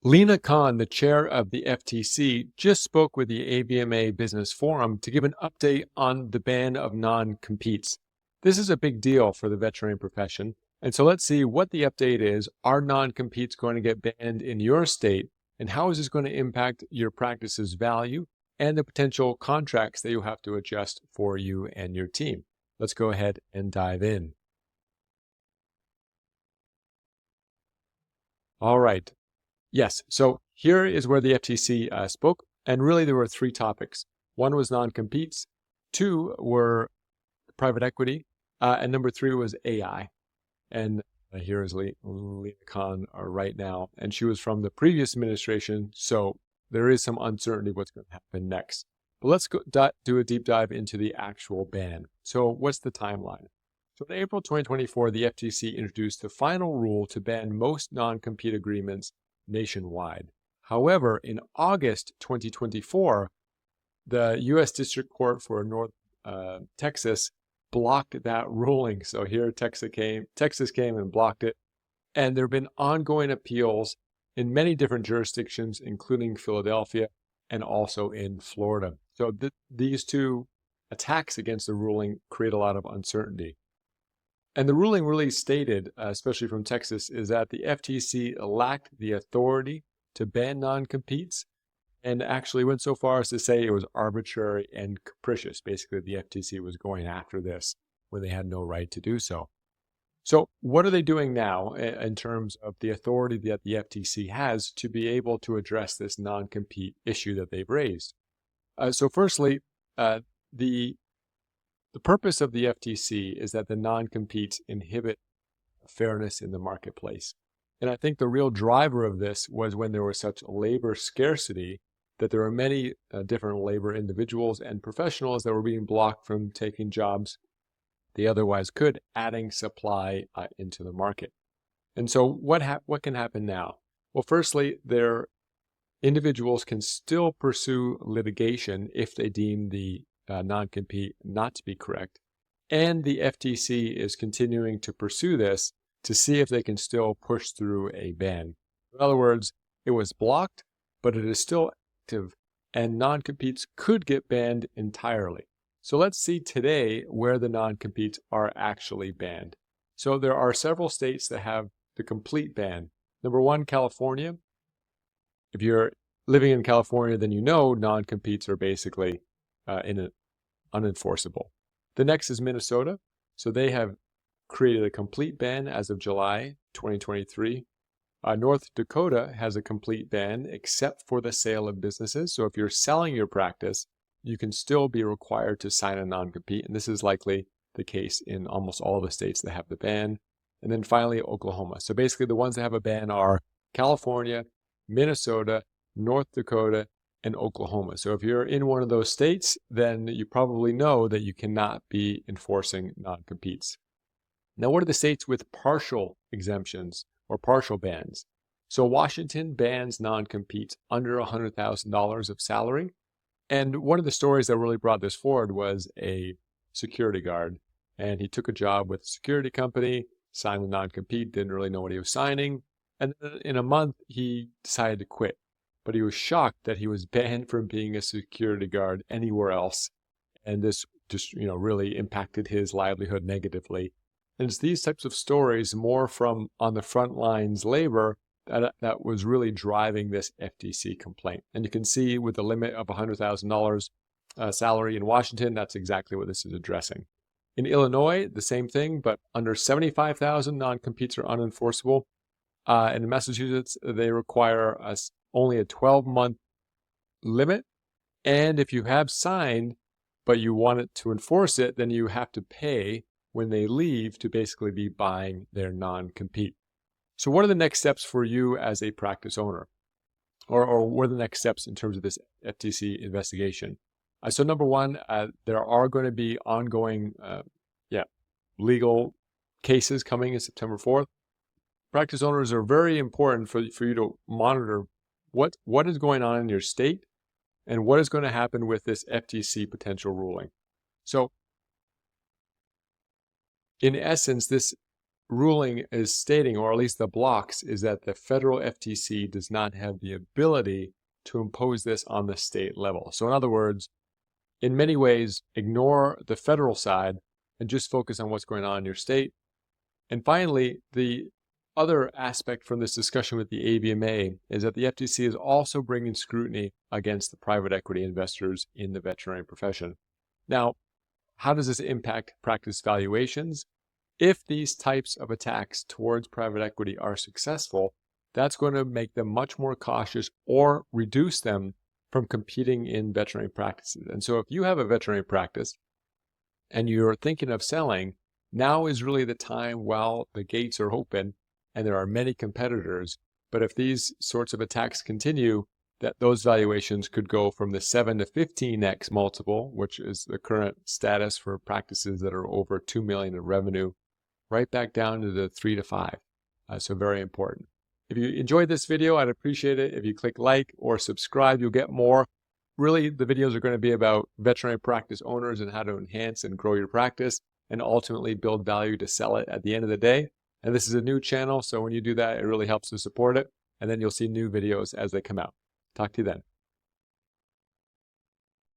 Lena Khan, the chair of the FTC, just spoke with the AVMA Business Forum to give an update on the ban of non-competes. This is a big deal for the veterinary profession, and so let's see what the update is. Are non-competes going to get banned in your state, and how is this going to impact your practice's value and the potential contracts that you'll have to adjust for you and your team? Let's go ahead and dive in. All right. Yes, so here is where the FTC spoke, and really there were three topics. One was non-competes, two were private equity, and number three was AI. And here is Lena Khan right now, and she was from the previous administration, so there is some uncertainty what's going to happen next. But let's go do a deep dive into the actual ban. So what's the timeline? So in April 2024, the FTC introduced the final rule to ban most non-compete agreements nationwide. However, in August 2024, the U.S. District Court for North Texas blocked that ruling. So here Texas came and blocked it. And there have been ongoing appeals in many different jurisdictions, including Philadelphia and also in Florida. So these two attacks against the ruling create a lot of uncertainty. And the ruling really stated, especially from Texas, is that the FTC lacked the authority to ban non-competes and actually went so far as to say it was arbitrary and capricious. Basically, the FTC was going after this when they had no right to do so. So what are they doing now in terms of the authority that the FTC has to be able to address this non-compete issue that they've raised? So firstly, the purpose of the FTC is that the non-competes inhibit fairness in the marketplace. And I think the real driver of this was when there was such labor scarcity that there were many different labor individuals and professionals that were being blocked from taking jobs they otherwise could, adding supply into the market. And so what can happen now? Well, firstly, individuals can still pursue litigation if they deem the non-compete not to be correct. And the FTC is continuing to pursue this to see if they can still push through a ban. In other words, it was blocked, but it is still active, and non-competes could get banned entirely. So let's see today where the non-competes are actually banned. So there are several states that have the complete ban. Number one, California. If you're living in California, then you know non-competes are basically unenforceable. The next is Minnesota. So they have created a complete ban as of July 2023. North Dakota has a complete ban except for the sale of businesses. So if you're selling your practice, you can still be required to sign a non-compete. And this is likely the case in almost all the states that have the ban. And then finally, Oklahoma. So basically the ones that have a ban are California, Minnesota, North Dakota, and Oklahoma. So if you're in one of those states, then you probably know that you cannot be enforcing non-competes. Now, what are the states with partial exemptions or partial bans? So Washington bans non-competes under $100,000 of salary. And one of the stories that really brought this forward was a security guard. And he took a job with a security company, signed a non-compete, didn't really know what he was signing. And in a month, he decided to quit. But he was shocked that he was banned from being a security guard anywhere else. And this just, really impacted his livelihood negatively. And it's these types of stories, more from on the front lines labor, that was really driving this FTC complaint. And you can see with the limit of $100,000 salary in Washington, that's exactly what this is addressing. In Illinois, the same thing, but under $75,000, non-competes are unenforceable. And in Massachusetts, they require only a 12-month limit. And if you have signed, but you want it to enforce it, then you have to pay when they leave to basically be buying their non-compete. So what are the next steps for you as a practice owner? Or what are the next steps in terms of this FTC investigation? So number one, there are going to be ongoing legal cases coming in September 4th. Practice owners are very important for you to monitor what is going on in your state and what is going to happen with this FTC potential ruling. So in essence, this ruling is stating, or at least the blocks, is that the federal FTC does not have the ability to impose this on the state level. So in other words, in many ways, ignore the federal side and just focus on what's going on in your state. And finally, the other aspect from this discussion with the AVMA is that the FTC is also bringing scrutiny against the private equity investors in the veterinary profession. Now, how does this impact practice valuations? If these types of attacks towards private equity are successful, that's going to make them much more cautious or reduce them from competing in veterinary practices. And so if you have a veterinary practice and you're thinking of selling, now is really the time while the gates are open and there are many competitors. But if these sorts of attacks continue, that those valuations could go from the 7 to 15x multiple, which is the current status for practices that are over 2 million in revenue, right back down to the 3 to 5. So very important. If you enjoyed this video, I'd appreciate it if you click like or subscribe. You'll get more. Really, the videos are going to be about veterinary practice owners and how to enhance and grow your practice and ultimately build value to sell it at the end of the day. And this is a new channel, so when you do that, it really helps to support it. And then you'll see new videos as they come out. Talk to you then.